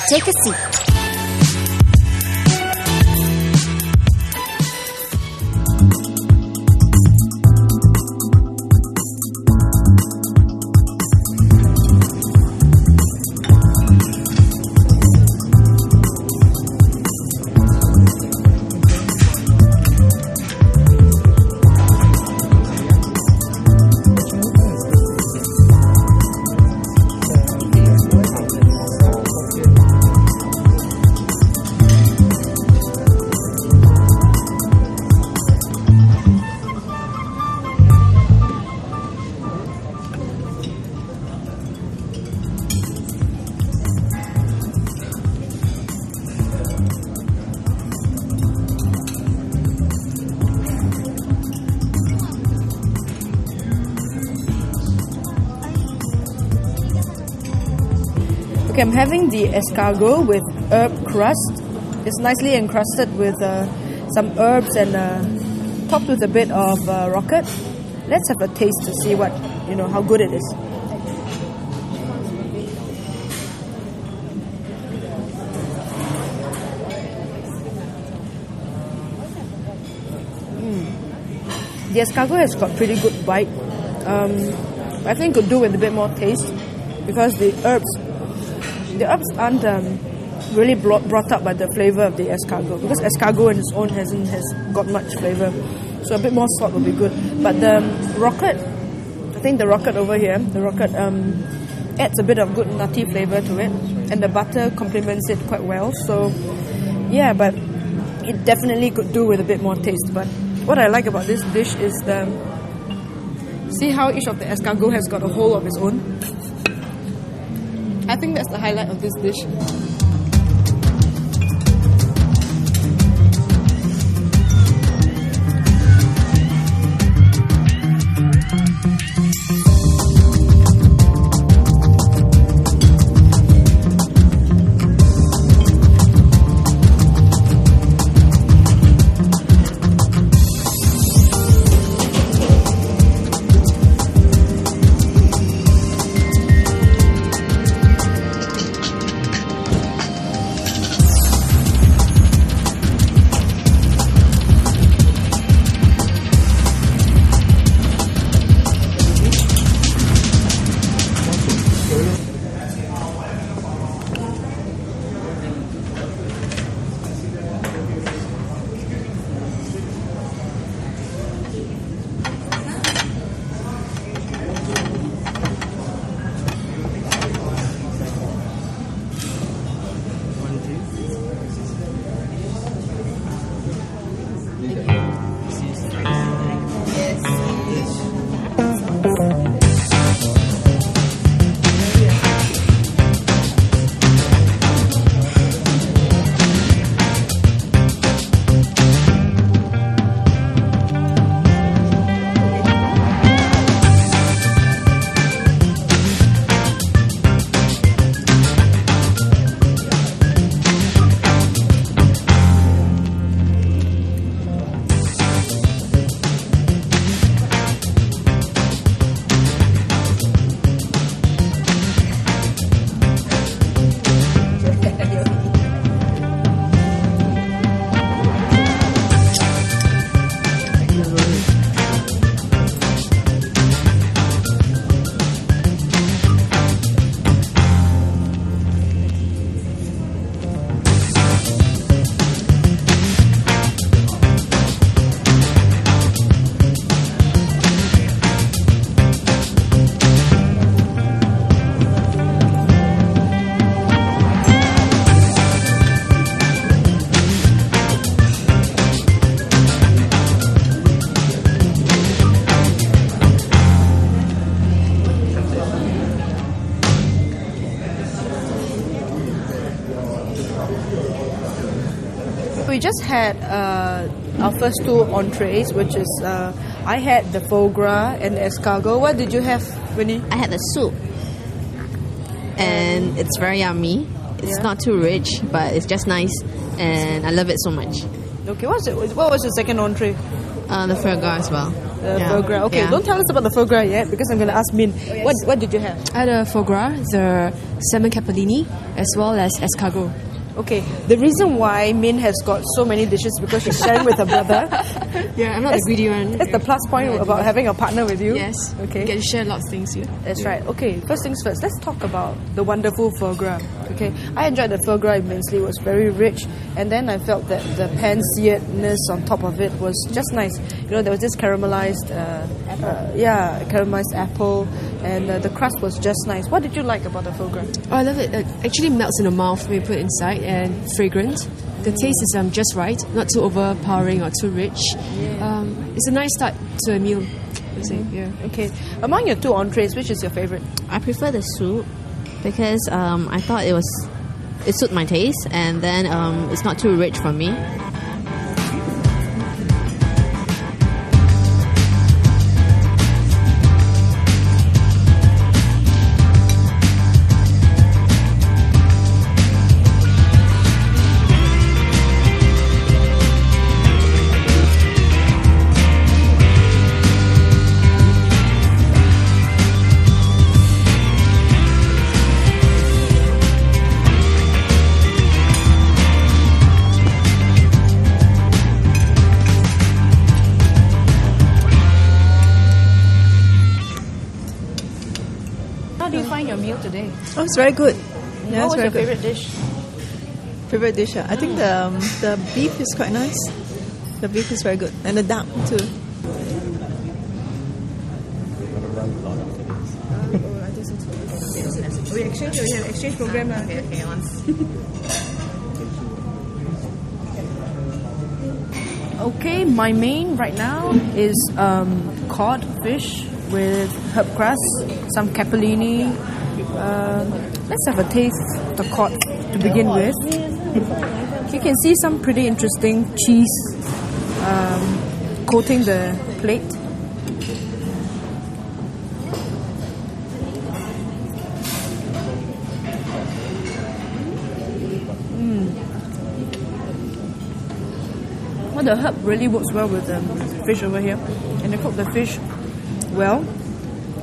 Take a seat. Okay, I'm having the escargot with herb crust. It's nicely encrusted with some herbs and topped with a bit of rocket. Let's have a taste to see how good it is. The escargot has got pretty good bite. I think could do with a bit more taste because the herbs aren't really brought up by the flavor of the escargot, because escargot on its own has got much flavor, so a bit more salt would be good. But the rocket, I think the rocket over here, adds a bit of good nutty flavor to it, and the butter complements it quite well. So yeah, but it definitely could do with a bit more taste. But what I like about this dish is see how each of the escargot has got a hole of its own. I think that's the highlight of this dish. We just had our first two entrees, which is I had the foie gras and the escargot. What did you have, Winnie? I had the soup, and it's very yummy. It's not too rich, but it's just nice, and I love it so much. Okay, what was the second entree? The foie gras as well. foie gras. Okay, Yeah. don't tell us about the foie gras yet because I'm going to ask Min. What did you have? I had a foie gras, the salmon capellini, as well as escargot. Okay, the reason why Min has got so many dishes is because she's sharing with her brother. Yeah, I'm not the greedy one. That's the plus point about having a partner with you. Yes. Okay. You get to share lots of things here. That's right. Okay, first things first, let's talk about the wonderful foie gras. Okay, I enjoyed the foie gras immensely. It was very rich, and then I felt that the pan-searedness on top of it was just nice. You know, there was this caramelized, caramelized apple, and the crust was just nice. What did you like about the foie gras? Oh, I love it. It actually melts in the mouth when you put it inside, and fragrant. The taste is just right, not too overpowering or too rich. It's a nice start to a meal, I'd say. Yeah. Okay, among your two entrees, which is your favorite? I prefer the soup because I thought it suited my taste, and then it's not too rich for me. How do you find your meal today? Oh, it's very good. Yeah, What was it's very your good. favorite dish? Favorite dish? I think the beef is quite nice. The beef is very good, and the duck too. We exchange. We have exchange program. Okay, my main right now is cod fish with herb crust, some capellini. Let's have a taste of the cod to begin with. You can see some pretty interesting cheese coating the plate. Well, the herb really works well with the fish over here, and they cook the fish well.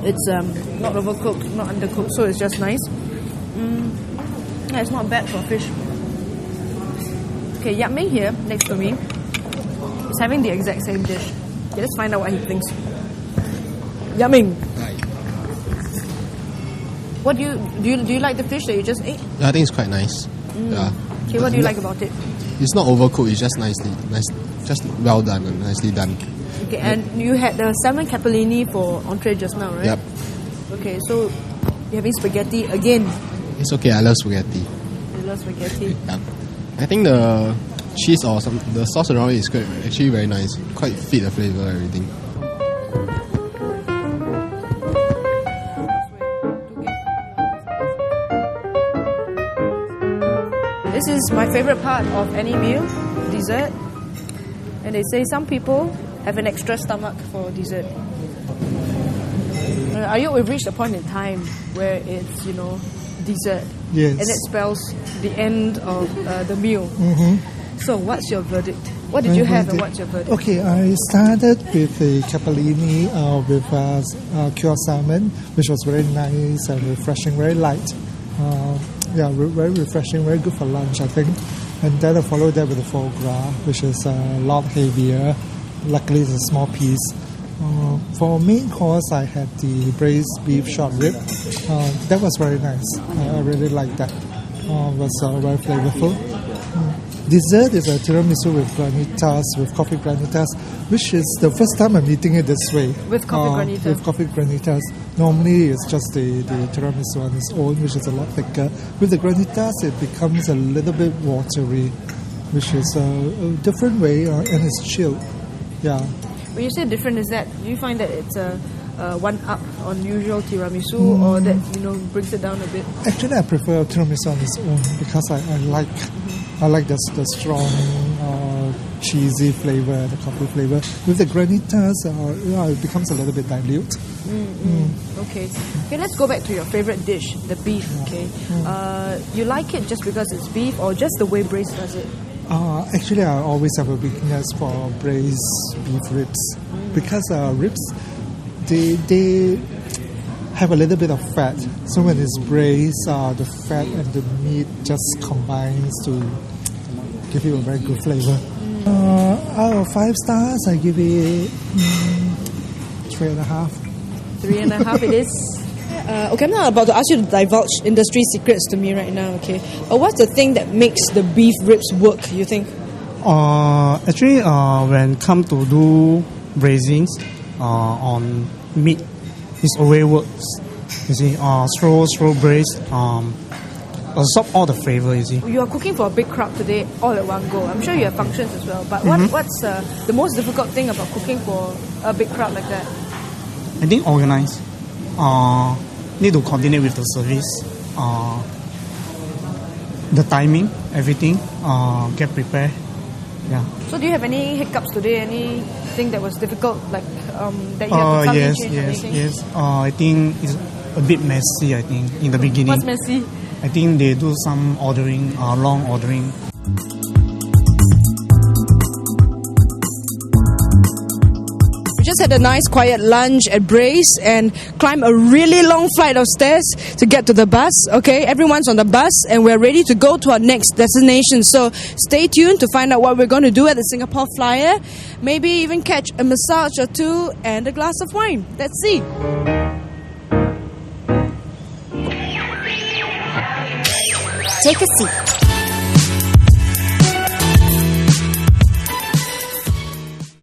It's not overcooked, not undercooked, so it's just nice. Yeah, it's not bad for fish. Okay, Yap Ming here next to me is having the exact same dish. Okay, let's find out what he thinks. Yap Ming, what do you like the fish that you just ate? I think it's quite nice. Yeah. Okay, what do you like about it? It's not overcooked. It's just nice, just well done and nicely done. Okay, and you had the salmon capellini for entree just now, right? Yep. Okay, so you're having spaghetti again. It's okay. I love spaghetti. You love spaghetti. Yeah. I think the cheese or the sauce around it is good. Actually very nice. Quite fit the flavor, everything. This is my favorite part of any meal, dessert. And they say some people have an extra stomach for dessert. Are you we've reached a point in time where it's, dessert. Yes. And it spells the end of the meal. So what's your verdict? What did you have and what's your verdict? Okay, I started with the capellini with cured salmon, which was very nice and refreshing, very light. Very refreshing, very good for lunch, I think. And then I followed that with the foie gras, which is a lot heavier. Luckily, it's a small piece. For main course, I had the braised beef short rib. That was very nice. I really liked that. Was very flavorful. Dessert is a tiramisu with granitas, with coffee granitas, which is the first time I'm eating it this way. With coffee granitas? With coffee granitas. Normally it's just the tiramisu on its own, which is a lot thicker. With the granitas, it becomes a little bit watery, which is a different way, and it's chilled. Yeah. When you say different, is that, do you find that it's a one up on usual tiramisu or that, brings it down a bit? Actually, I prefer tiramisu on its own because I like the strong cheesy flavor, the coffee flavor. With the granitas, it becomes a little bit dilute. Okay, let's go back to your favorite dish, the beef. Okay, you like it just because it's beef or just the way Braise does it? Actually, I always have a weakness for braised beef ribs because ribs, they have a little bit of fat. So when it's braised, the fat and the meat just combines to give you a very good flavor. Out of 5 stars, I give it 3.5. 3.5 it is. Okay, I'm not about to ask you to divulge industry secrets to me right now, okay? But what's the thing that makes the beef ribs work, you think? Actually, when come to do braising on meat, it always works. You see, slow braise, absorb all the flavor, you see. You are cooking for a big crowd today, all at one go. I'm sure you have functions as well. But what's the most difficult thing about cooking for a big crowd like that? I think organize. Need to coordinate with the service. The timing, everything. Get prepared. Yeah. So do you have any hiccups today? Anything that was difficult, like that you have to come and change anything? Yes. I think it's a bit messy, I think, in the beginning. What's messy? I think they do some ordering, long ordering. We just had a nice quiet lunch at Braise and climbed a really long flight of stairs to get to the bus. Okay, everyone's on the bus and we're ready to go to our next destination. So stay tuned to find out what we're going to do at the Singapore Flyer. Maybe even catch a massage or two and a glass of wine. Let's see. Take a seat.